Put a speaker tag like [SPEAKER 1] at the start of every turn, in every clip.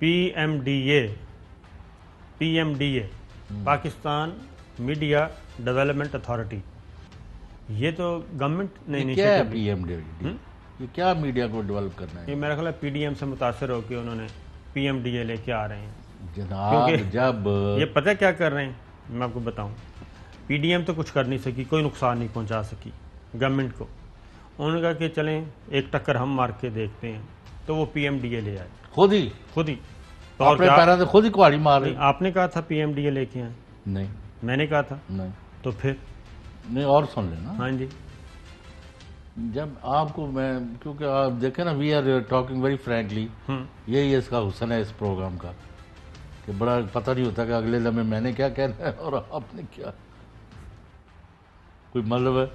[SPEAKER 1] PMDA Pakistan media development authority, ये तो government ने
[SPEAKER 2] क्या है पीएमडीए? ये क्या मीडिया को डेवलप करना है?
[SPEAKER 1] ये मेरा ख्याल है पीडीएम से मुतासर होकर उन्होंने पीएमडीए लेके आ रहे हैं
[SPEAKER 2] जनाब। जब
[SPEAKER 1] ये पता है क्या कर रहे हैं, मैं आपको बताऊं, पीडीएम तो कुछ कर नहीं सकी, कोई नुकसान नहीं पहुंचा सकी गवर्नमेंट को। उन्होंने कहा कि चलें एक टक्कर हम मार के देखते हैं, तो वो पीएमडीए ले आए
[SPEAKER 2] खुद ही
[SPEAKER 1] तो
[SPEAKER 2] अपने पैरों से खुद ही कुहाड़ी मार रहे।
[SPEAKER 1] आपने कहा था पीएमडीए लेके आए?
[SPEAKER 2] नहीं,
[SPEAKER 1] मैंने कहा था
[SPEAKER 2] नहीं।
[SPEAKER 1] तो फिर
[SPEAKER 2] नहीं, और सुन लेना।
[SPEAKER 1] हाँ जी।
[SPEAKER 2] जब आपको मैं, क्योंकि आप देखें ना, we are talking very frankly, यही इसका हुस्न है इस प्रोग्राम का, कि बड़ा पता नहीं होता कि अगले लम्हे मैंने क्या कहना है और आपने क्या, कोई मतलब है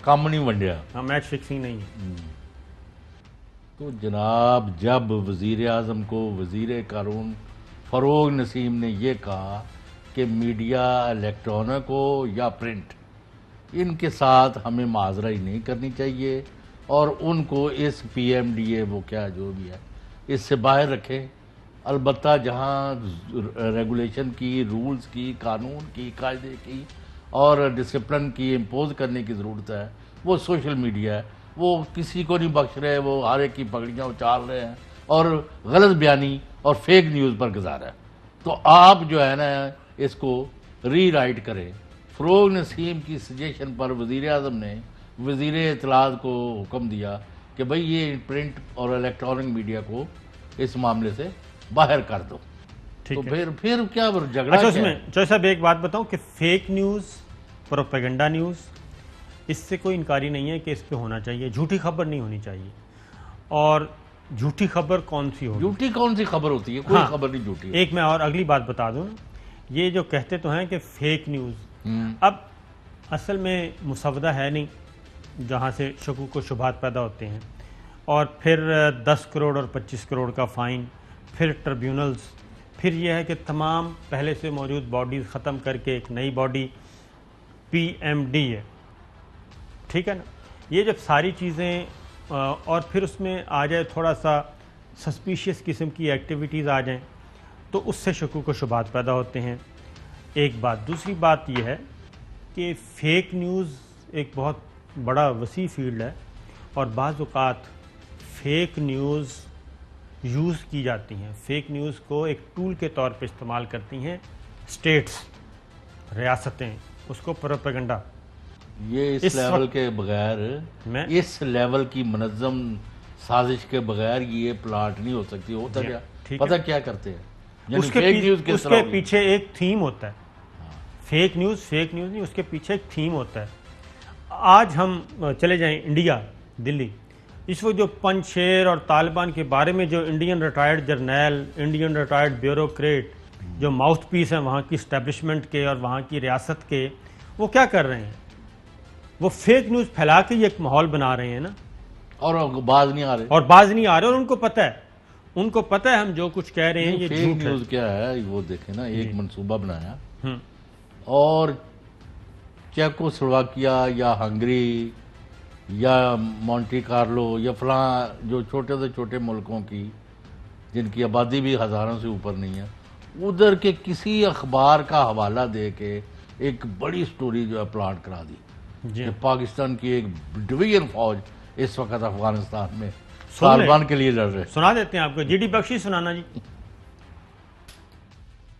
[SPEAKER 2] काम नहीं बन गया।
[SPEAKER 1] हाँ, मैच फिक्सिंग नहीं है।
[SPEAKER 2] तो जनाब, जब वज़ीर आज़म को वज़ीर कानून फ़रोग़ नसीम ने यह कहा कि मीडिया इलेक्ट्रॉनिक हो या प्रिंट, इनके साथ हमें माजराई नहीं करनी चाहिए और उनको इस पीएमडीए वो क्या जो भी है इससे बाहर रखें। अलबत्ता जहाँ रेगुलेशन की, रूल्स की, कानून की, कायदे की और डिसिप्लिन की इम्पोज करने की ज़रूरत है, वो सोशल मीडिया है। वो किसी को नहीं बख्श रहे, वो हर एक की पगड़ियाँ उछाल रहे हैं और गलत बयानी और फेक न्यूज़ पर गुजारा है। तो आप जो है ना इसको री राइट करें। फ़रोग़ नसीम की सजेशन पर वज़ीर आज़म ने वज़ीर इत्तलात को हुक्म दिया कि भाई ये प्रिंट और इलेक्ट्रॉनिक मीडिया को इस मामले से बाहर कर दो। तो फिर क्या झगड़ा?
[SPEAKER 1] अच्छा, उसमें जो साहब एक बात बताऊं कि फेक न्यूज़, प्रोपेगेंडा न्यूज़, इससे कोई इनकारी नहीं है कि इस पे होना चाहिए, झूठी खबर नहीं होनी चाहिए। और झूठी खबर कौन सी होगी?
[SPEAKER 2] झूठी कौन सी खबर होती है? कोई खबर नहीं झूठी।
[SPEAKER 1] एक मैं और अगली बात बता दूं ना, ये जो कहते तो हैं कि फेक न्यूज़, अब असल में मुसवदा है नहीं जहाँ से शकूक व शुबहात पैदा होते हैं, और फिर 10 करोड़ और 25 करोड़ का फ़ाइन, फिर ट्रिब्यूनल्स, फिर यह है कि तमाम पहले से मौजूद बॉडीज़ ख़त्म करके एक नई बॉडी पीएमडीए, ठीक है ना। ये जब सारी चीज़ें और फिर उसमें आ जाए थोड़ा सा सस्पिशियस किस्म की एक्टिविटीज़ आ जाएं, तो उससे शकूक व शुबहात पैदा होते हैं। एक बात। दूसरी बात यह है कि फ़ेक न्यूज़ एक बहुत बड़ा वसी फील्ड है और बाज़ औक़ात फ़ेक न्यूज़ यूज़ की जाती हैं। फ़ेक न्यूज़ को एक टूल के तौर पे इस्तेमाल करती हैं स्टेट्स, रियासतें, उसको प्रोपेगेंडा।
[SPEAKER 2] ये इस लेवल के बगैर, इस लेवल की मुनज़्ज़म साजिश के बगैर ये प्लाट नहीं हो सकती। होता क्या पता क्या करते हैं?
[SPEAKER 1] उसके पीछे एक थीम होता है। फेक न्यूज़ नहीं, उसके पीछे एक थीम होता है। आज हम चले जाएं इंडिया, दिल्ली, इस वक्त जो पंजशेर और तालिबान के बारे में जो Indian retired Jarnail, Indian retired bureaucrat, जो माउथ पीस हैं वहाँ की इस्टेब्लिशमेंट के और वहाँ की रियासत के, वो क्या कर रहे हैं? वो फेक न्यूज़ फैला के ये एक माहौल बना रहे हैं ना,
[SPEAKER 2] और बाज नहीं आ रहे,
[SPEAKER 1] और उनको पता है हम जो कुछ कह रहे हैं ये
[SPEAKER 2] फेक न्यूज़ क्या है। वो देखे ना, एक मंसूबा बनाया और चेकोस्लोवाकिया या हंगरी या मोंटी कार्लो या फलां जो छोटे से छोटे मुल्कों की जिनकी आबादी भी हज़ारों से ऊपर नहीं है, उधर के किसी अखबार का हवाला दे के एक बड़ी स्टोरी जो है प्लाट करा दी कि पाकिस्तान की एक डिवीजन फौज इस वक्त अफगानिस्तान में तालिबान के लिए लड़ रहे।
[SPEAKER 1] सुना देते हैं आपको, जीडी बख्शी सुनाना जी।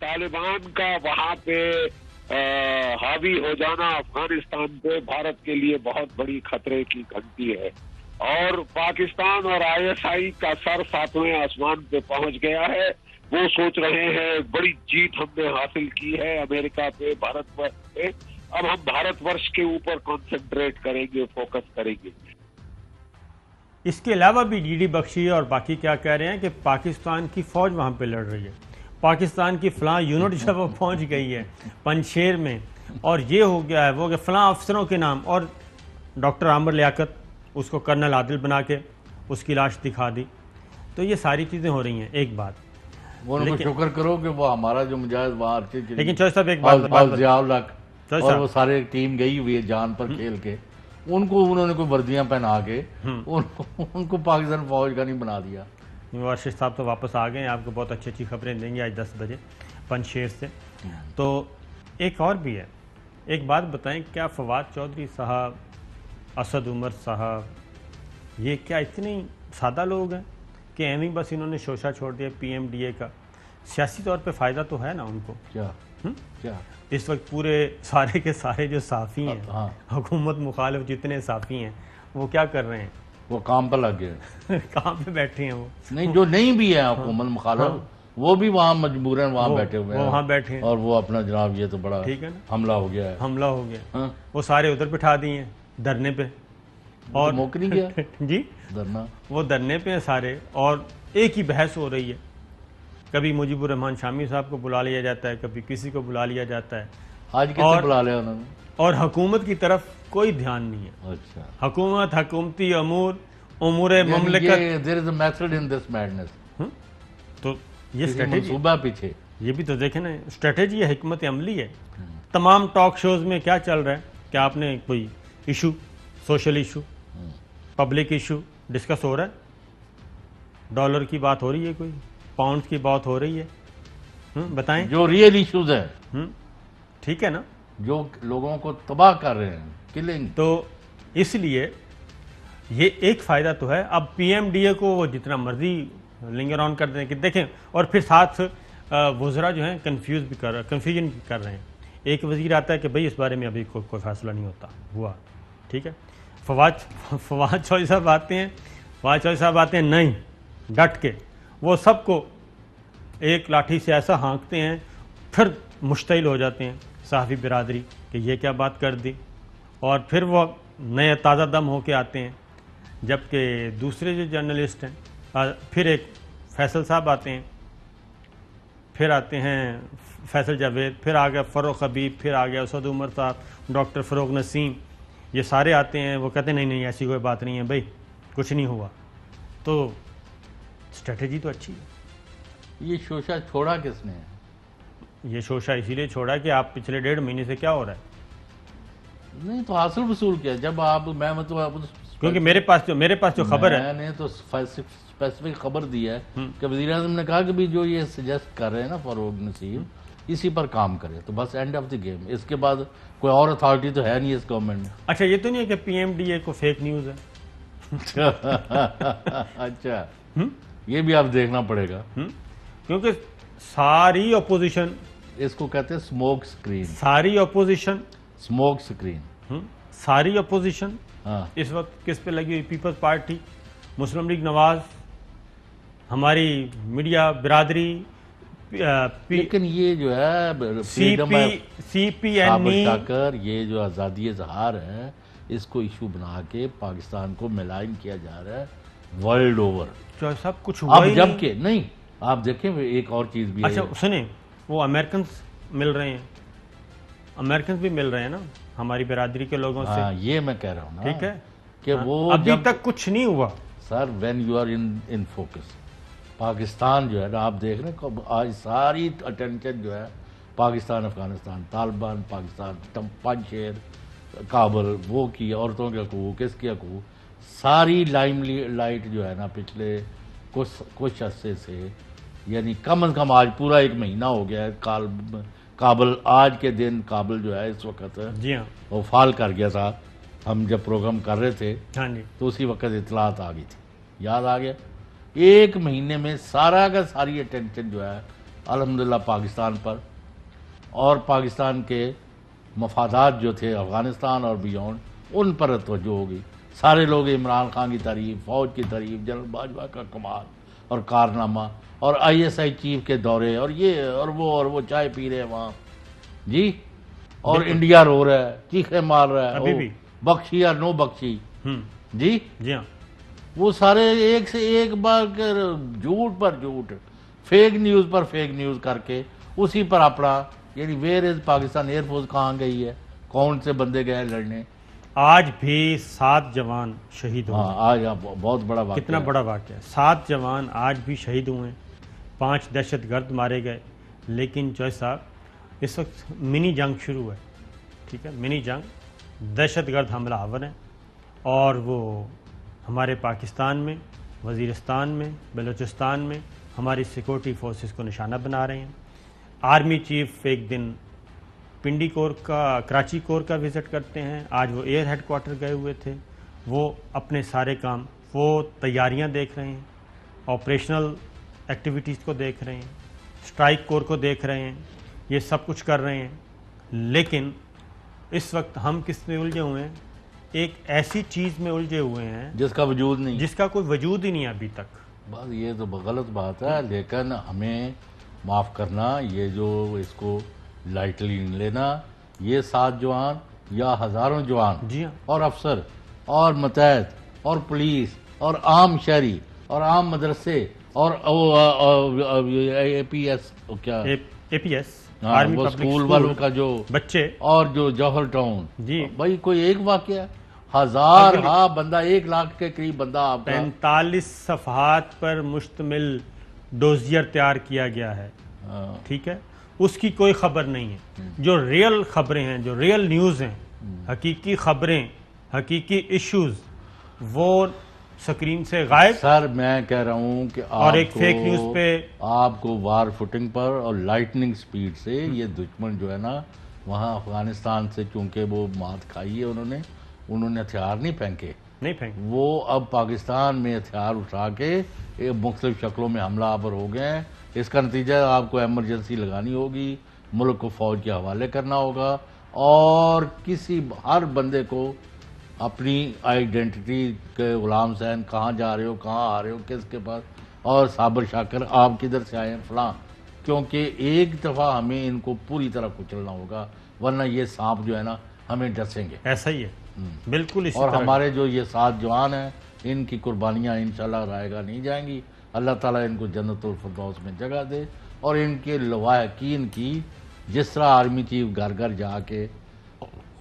[SPEAKER 3] तालिबान का वहां पे हावी हो जाना अफगानिस्तान पे भारत के लिए बहुत बड़ी खतरे की घंटी है, और पाकिस्तान और आईएसआई का सर 7वें आसमान पे पहुंच गया है। वो सोच रहे हैं बड़ी जीत हमने हासिल की है अमेरिका पे, भारतवर्ष पे, अब हम भारतवर्ष के ऊपर कंसंट्रेट करेंगे, फोकस करेंगे।
[SPEAKER 1] इसके अलावा भी जीडी बख्शी और बाकी क्या कह रहे हैं कि पाकिस्तान की फौज वहां पे लड़ रही है, पाकिस्तान की फलां यूनिट जब वो पहुंच गई है पंजशेर में, और ये हो गया है वो कि फलां अफसरों के नाम, और डॉक्टर आमिर लियाकत उसको कर्नल आदिल बना के उसकी लाश दिखा दी। तो ये सारी चीज़ें हो रही हैं। एक बात,
[SPEAKER 2] शुक्र करो कि वो हमारा जो मुजाहिद वहाँ,
[SPEAKER 1] लेकिन चौधरी साहब एक बात,
[SPEAKER 2] और वो सारे टीम गई हुई है जान पर खेल के, उनको उन्होंने कोई वर्दियां पहना के उनको पाकिस्तान फौज का नहीं बना दिया।
[SPEAKER 1] वारशिद साहब तो वापस आ गए हैं, आपको बहुत अच्छी अच्छी खबरें देंगे आज 10 बजे पंजशेर से। तो एक और भी है, एक बात बताएं, क्या फवाद चौधरी साहब, असद उमर साहब, ये क्या इतने सादा लोग हैं कि एवं ही बस इन्होंने शोशा छोड़ दिया PMDA का? सियासी तौर पे फ़ायदा तो है ना उनको?
[SPEAKER 2] क्या
[SPEAKER 1] इस वक्त पूरे सारे के सारे जो साफ़ी हैं,
[SPEAKER 2] हाँ,
[SPEAKER 1] हुकूमत मुखालिफ जितने साफ़ी हैं, वो क्या कर रहे हैं?
[SPEAKER 2] वो काम पर लग गए।
[SPEAKER 1] कहाँ पे बैठे हैं वो?
[SPEAKER 2] नहीं, जो नहीं भी है हुकूमत मुखालिफ, वो भी वहाँ मजबूरन वहाँ बैठे हुए हैं,
[SPEAKER 1] वहाँ बैठे हैं,
[SPEAKER 2] और वो अपना जनाब ये तो बड़ा
[SPEAKER 1] ठीक है ना,
[SPEAKER 2] हमला हो गया है।
[SPEAKER 1] हमला हो गया।
[SPEAKER 2] हाँ?
[SPEAKER 1] वो सारे उधर बिठा दिए हैं धरने पे, और
[SPEAKER 2] मौका नहीं गया
[SPEAKER 1] जी
[SPEAKER 2] धरना।
[SPEAKER 1] वो धरने पे हैं सारे, और एक ही बहस हो रही है। कभी मुजीबुर रहमान शामी साहब को बुला लिया जाता है, कभी किसी को बुला लिया जाता है,
[SPEAKER 2] आज किसे बुला लिया उन्होंने? और
[SPEAKER 1] हुकूमत की तरफ कोई ध्यान नहीं है।
[SPEAKER 2] अच्छा,
[SPEAKER 1] हुकूमत, हुकूमती अमूर, उमूर ममलिकत,
[SPEAKER 2] there is a method in this madness.
[SPEAKER 1] तो ये स्ट्रेटेजी,
[SPEAKER 2] सुबह पीछे
[SPEAKER 1] ये भी तो देखें ना, स्ट्रेटेजी है, हिकमत अमली है। तमाम टॉक शोज में क्या चल रहा है? क्या आपने कोई issue, social issue, public issue discuss हो रहा है? डॉलर की बात हो रही है, कोई पाउंड की बात हो रही है? बताएं।
[SPEAKER 2] जो रियल इश्यूज हैं,
[SPEAKER 1] ठीक है ना,
[SPEAKER 2] जो लोगों को तबाह कर रहे हैं, किलिंग।
[SPEAKER 1] तो इसलिए ये एक फ़ायदा तो है। अब PMDA को वो जितना मर्जी लिंगर ऑन कर दें कि देखें, और फिर साथ वज़रा जो हैं कन्फ्यूज़न भी कर रहे हैं। एक वज़ीर आता है कि भाई इस बारे में अभी कोई फैसला नहीं होता हुआ, ठीक है। फवाद चौधरी साहब आते हैं, नहीं, डट के वो सबको एक लाठी से ऐसा हाँकते हैं, फिर मुश्तिल हो जाते हैं सहाफ़ी बिरादरी कि ये क्या बात कर दी, और फिर वो नए ताज़ा दम होके आते हैं। जबकि दूसरे जो जर्नलिस्ट हैं, फिर एक फैसल साहब आते हैं, फिर आते हैं फैसल जावेद, फिर आ गया फ़रूक हबीब, फिर आ गया असद उमर साहब, डॉक्टर फ़रूक नसीम, ये सारे आते हैं। वो कहते हैं नहीं ऐसी कोई बात नहीं है भाई, कुछ नहीं हुआ। तो स्ट्रेटजी तो अच्छी है।
[SPEAKER 2] ये शोशा छोड़ा किसने?
[SPEAKER 1] ये शोशा इसीलिए छोड़ा कि आप पिछले 1.5 महीने से क्या हो रहा है?
[SPEAKER 2] नहीं तो हासिल वसूल किया। जब मैं मतलब
[SPEAKER 1] क्योंकि मेरे पास जो खबर है,
[SPEAKER 2] मैंने तो स्पेसिफिक खबर दी है कि वज़ीर आज़म ने कहा कि भी जो ये सजेस्ट कर रहे हैं ना फ़रूक नसीम, इसी पर काम करे, तो बस एंड ऑफ द गेम। इसके बाद कोई और अथॉरिटी तो है नहीं इस गवर्नमेंट में।
[SPEAKER 1] अच्छा, ये तो नहीं है कि PMDA को फेक न्यूज़ है?
[SPEAKER 2] अच्छा, ये भी आप देखना पड़ेगा,
[SPEAKER 1] क्योंकि सारी अपोजिशन,
[SPEAKER 2] इसको कहते हैं स्मोक स्क्रीन,
[SPEAKER 1] सारी अपोजिशन,
[SPEAKER 2] स्मोक स्क्रीन,
[SPEAKER 1] सारी अपोजिशन इस वक्त किस पे लगी हुई? पीपल्स पार्टी, मुस्लिम लीग नवाज, हमारी मीडिया बिरादरी,
[SPEAKER 2] लेकिन ये जो है
[SPEAKER 1] CPNE,
[SPEAKER 2] ये जो आज़ादी इज़हार है, इसको इशू बना के पाकिस्तान को मिलाइन किया जा रहा है वर्ल्ड ओवर।
[SPEAKER 1] तो सब कुछ हुआ
[SPEAKER 2] अब जबकि नहीं, आप देखें एक और चीज़ भी है।
[SPEAKER 1] अच्छा सुने, वो अमेरिकन मिल रहे हैं, अमेरिकन भी मिल रहे हैं ना हमारी बिरादरी के लोगों से।
[SPEAKER 2] ये मैं कह रहा हूँ ना,
[SPEAKER 1] ठीक है
[SPEAKER 2] कि वो
[SPEAKER 1] अभी तक कुछ नहीं हुआ
[SPEAKER 2] sir. When you are in focus, Pakistan जो है ना, आप देख रहे हैं आज सारी अटेंशन जो है पाकिस्तान, अफगानिस्तान, तालिबान, पाकिस्तान, पंजशेर, काबुल, वो की औरतों के हकूक़, किसके हकूक़, सारी लाइट जो है ना पिछले कुछ अरसे से, यानी कम से कम आज पूरा 1 महीना हो गया है। काबुल, आज के दिन काबुल जो है इस वक्त,
[SPEAKER 1] जी हाँ,
[SPEAKER 2] वो फाल कर गया था। हम जब प्रोग्राम कर रहे थे,
[SPEAKER 1] हाँ जी,
[SPEAKER 2] तो उसी वक्त इतलात आ गई थी, याद आ गया। 1 महीने में सारा का सारी अटेंशन जो है अल्हम्दुलिल्लाह पाकिस्तान पर, और पाकिस्तान के मफादात जो थे अफ़गानिस्तान और बियॉन्ड, उन पर तवज्जो होगी। सारे लोग इमरान खान की तारीफ, फ़ौज की तारीफ, जनरल बाजवा का कमाल और कारनामा, और ISI चीफ के दौरे, और ये और वो चाय पी रहे हैं वहाँ जी, और इंडिया रो रहा है, चीखे मार रहा है,
[SPEAKER 1] अभी भी
[SPEAKER 2] बख्शी या नो बख्शी जी
[SPEAKER 1] हाँ,
[SPEAKER 2] वो सारे एक से एक बार झूठ पर झूठ, फेक न्यूज़ पर फेक न्यूज़ करके उसी पर अपना, यानी वेयर इज पाकिस्तान एयरफोर्स कहाँ गई है, कौन से बंदे गए लड़ने।
[SPEAKER 1] आज भी 7 जवान शहीद हुए।
[SPEAKER 2] आज बहुत बड़ा वाक़या,
[SPEAKER 1] कितना बड़ा वाक़या है। 7 जवान आज भी शहीद हुए हैं, 5 दहशतगर्द मारे गए। लेकिन जॉय साहब, इस वक्त मिनी जंग शुरू है, ठीक है, मिनी जंग, दहशतगर्द हमलावर हैं, और वो हमारे पाकिस्तान में वज़ीरिस्तान में, बलूचिस्तान में हमारी सिक्योरिटी फोर्सेस को निशाना बना रहे हैं। आर्मी चीफ एक दिन पिंडी कोर का, कराची कोर का विज़िट करते हैं। आज वो एयर हेडक्वार्टर गए हुए थे। वो अपने सारे काम, वो तैयारियां देख रहे हैं, ऑपरेशनल एक्टिविटीज़ को देख रहे हैं, स्ट्राइक कोर को देख रहे हैं, ये सब कुछ कर रहे हैं। लेकिन इस वक्त हम किस में उलझे हुए हैं? एक ऐसी चीज़ में उलझे हुए हैं
[SPEAKER 2] जिसका वजूद नहीं,
[SPEAKER 1] जिसका कोई वजूद ही नहीं अभी तक।
[SPEAKER 2] बस ये तो गलत बात है, लेकिन हमें माफ़ करना, ये जो इसको लाइटली नहीं लेना। ये 7 जवान या हज़ारों जवान
[SPEAKER 1] जी हाँ,
[SPEAKER 2] और अफसर और मतहत और पुलिस और आम शहरी और आम मदरसे और APS क्या
[SPEAKER 1] APS
[SPEAKER 2] हाँ,
[SPEAKER 1] आर्मी
[SPEAKER 2] वो
[SPEAKER 1] पब्लिक
[SPEAKER 2] स्कूल वालों का जो
[SPEAKER 1] बच्चे
[SPEAKER 2] और जो जौहर टाउन
[SPEAKER 1] जी,
[SPEAKER 2] भाई कोई एक वाकया 1000 हाँ बंदा 1 लाख के करीब बंदा आपका
[SPEAKER 1] 45 सफ़हात पर मुश्तमिल डोजियर तैयार किया गया है।
[SPEAKER 2] हाँ,
[SPEAKER 1] ठीक है, उसकी कोई खबर नहीं है। जो रियल खबरें हैं, जो रियल न्यूज़ हैं, हकीकी खबरें, हकीकी इश्यूज, वो स्क्रीन से गायब।
[SPEAKER 2] सर मैं कह रहा हूँ कि
[SPEAKER 1] और एक फेक न्यूज़ पे
[SPEAKER 2] आपको वार फुटिंग पर और लाइटनिंग स्पीड से ये दुश्मन जो है ना, वहाँ अफगानिस्तान से चूंकि वो मात खाई है उन्होंने हथियार नहीं फेंके,
[SPEAKER 1] नहीं फेंक,
[SPEAKER 2] वो अब पाकिस्तान में हथियार उठा के मुख्तलिफ शक्लों में हमलावर हो गए हैं। इसका नतीजा आपको एमरजेंसी लगानी होगी, मुल्क को फौज के हवाले करना होगा और हर बंदे को अपनी आइडेंटिटी के गुलाम सैन, कहाँ जा रहे हो, कहाँ आ रहे हो, किसके पास, और साबर शाकर आप किधर से आए हैं फलां, क्योंकि एक दफ़ा हमें इनको पूरी तरह कुचलना होगा, वरना ये सांप जो है ना हमें डसेंगे।
[SPEAKER 1] ऐसा ही है बिल्कुल इसी
[SPEAKER 2] और
[SPEAKER 1] तरह।
[SPEAKER 2] हमारे जो ये 7 जवान हैं इनकी कुर्बानियाँ इंशाल्लाह रायगा नहीं जाएंगी। अल्लाह ताला इनको जन्नतुल फिरदौस में जगह दे और इनके लवाहकीन की, जिस तरह आर्मी चीफ घर घर जाके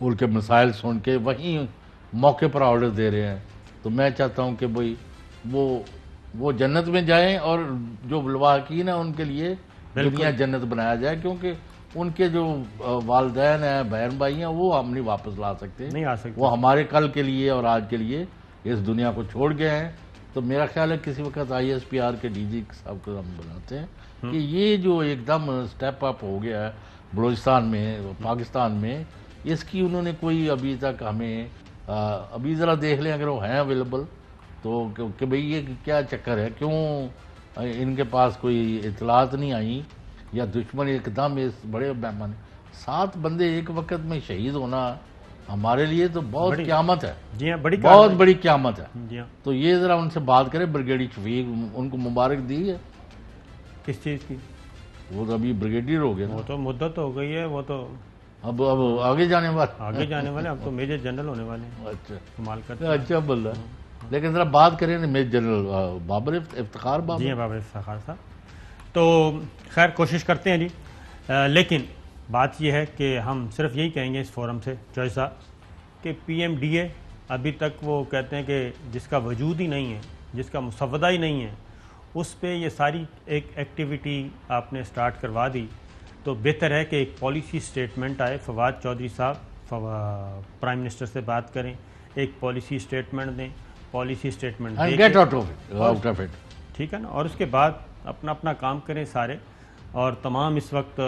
[SPEAKER 2] उनके मसाइल सुन के वहीं मौके पर ऑर्डर दे रहे हैं, तो मैं चाहता हूं कि भाई वो जन्नत में जाएं और जो लवाहकीन है उनके लिए दुनिया जन्नत बनाया जाए, क्योंकि उनके जो वालिदैन हैं, बहन भाई हैं, वो हम नहीं वापस ला सकते,
[SPEAKER 1] नहीं आ सकते।
[SPEAKER 2] वो हमारे कल के लिए और आज के लिए इस दुनिया को छोड़ गए हैं। तो मेरा ख्याल है किसी वक्त ISPR के DG साहब को हम बनाते हैं कि ये जो एकदम स्टेप अप हो गया है बलूचिस्तान में, पाकिस्तान में, इसकी उन्होंने कोई अभी तक हमें अभी ज़रा देख लें अगर वो हैं अवेलेबल तो कि भाई ये क्या चक्कर है, क्यों इनके पास कोई इतलात नहीं आई, या दुश्मन एकदम इस बड़े पैमाने 7 बंदे एक वक्त में शहीद होना हमारे लिए तो बहुत क़यामत है।
[SPEAKER 1] जी हाँ,
[SPEAKER 2] बहुत बड़ी क़यामत है।
[SPEAKER 1] जी हाँ।
[SPEAKER 2] तो ये ज़रा उनसे बात करें, ब्रिगेडियर शफीक, उनको मुबारक दी है।
[SPEAKER 1] किस चीज़ की?
[SPEAKER 2] वो तो अभी ब्रिगेडियर हो गए,
[SPEAKER 1] वो तो मुद्दत हो गई है, वो तो
[SPEAKER 2] अब आगे जाने वाले
[SPEAKER 1] अब तो मेजर जनरल होने वाले हैं।
[SPEAKER 2] अच्छा
[SPEAKER 1] कमाल करते हैं।
[SPEAKER 2] अच्छा बोल रहा है। लेकिन ज़रा बात करें मेजर जनरल बाबर इफ्तिखार बाबर।
[SPEAKER 1] जी हाँ, बाबर इफ्तिखार साहब। तो खैर कोशिश करते हैं जी, लेकिन बात यह है कि हम सिर्फ यही कहेंगे इस फोरम से जॉय साहब कि PMDA अभी तक वो कहते हैं कि जिसका वजूद ही नहीं है, जिसका मुसव्वदा ही नहीं है, उस पे ये सारी एक एक्टिविटी आपने स्टार्ट करवा दी, तो बेहतर है कि एक पॉलिसी स्टेटमेंट आए। फवाद चौधरी साहब प्राइम मिनिस्टर से बात करें, एक पॉलिसी स्टेटमेंट दें, policy statement
[SPEAKER 2] get out of it,
[SPEAKER 1] ठीक है ना, और उसके बाद अपना अपना काम करें सारे। और तमाम इस वक्त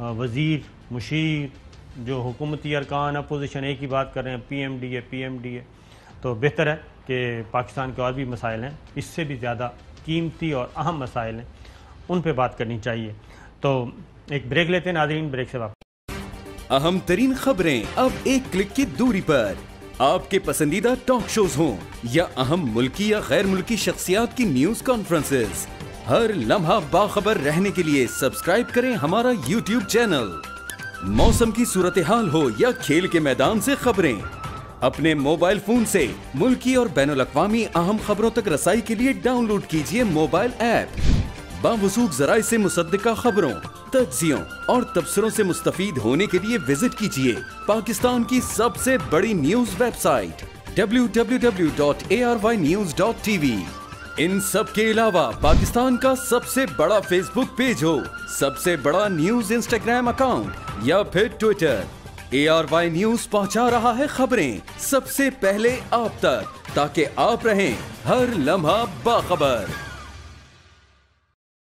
[SPEAKER 1] वज़ीर, मुशीर, जो हुकूमती अरकान, अपोजिशन एक ही बात कर रहे हैं, PMDA, तो बेहतर है कि पाकिस्तान के और भी मसाइल हैं, इससे भी ज़्यादा कीमती और अहम मसाइल हैं, उन पे बात करनी चाहिए। तो एक ब्रेक लेते हैं नाज़रीन, ब्रेक से वापस।
[SPEAKER 4] अहम तरीन खबरें अब एक क्लिक की दूरी पर, आपके पसंदीदा टॉक शोज हों या अहम मुल्की या गैर मुल्की शख्सियात की न्यूज कॉन्फ्रेंसेस, हर लम्हा बाखबर रहने के लिए सब्सक्राइब करें हमारा YouTube चैनल। मौसम की सूरत हाल हो या खेल के मैदान से खबरें, अपने मोबाइल फोन से मुल्की और बैनुल अक़वामी अहम खबरों तक रसाई के लिए डाउनलोड कीजिए मोबाइल ऐप। बावसूख ज़राए से मुसद्दिका खबरों, तज्ज़ियों और तबसरों से मुस्तफीद होने के लिए विजिट कीजिए पाकिस्तान की सबसे बड़ी न्यूज वेबसाइट www.arvynews.tv। इन सब के अलावा पाकिस्तान का सबसे बड़ा फेसबुक पेज हो, सबसे बड़ा न्यूज इंस्टाग्राम अकाउंट या फिर ट्विटर, ARY न्यूज पहुंचा रहा है खबरें सबसे पहले आप तक। ताकि आप रहें हर लम्हा बाखबर।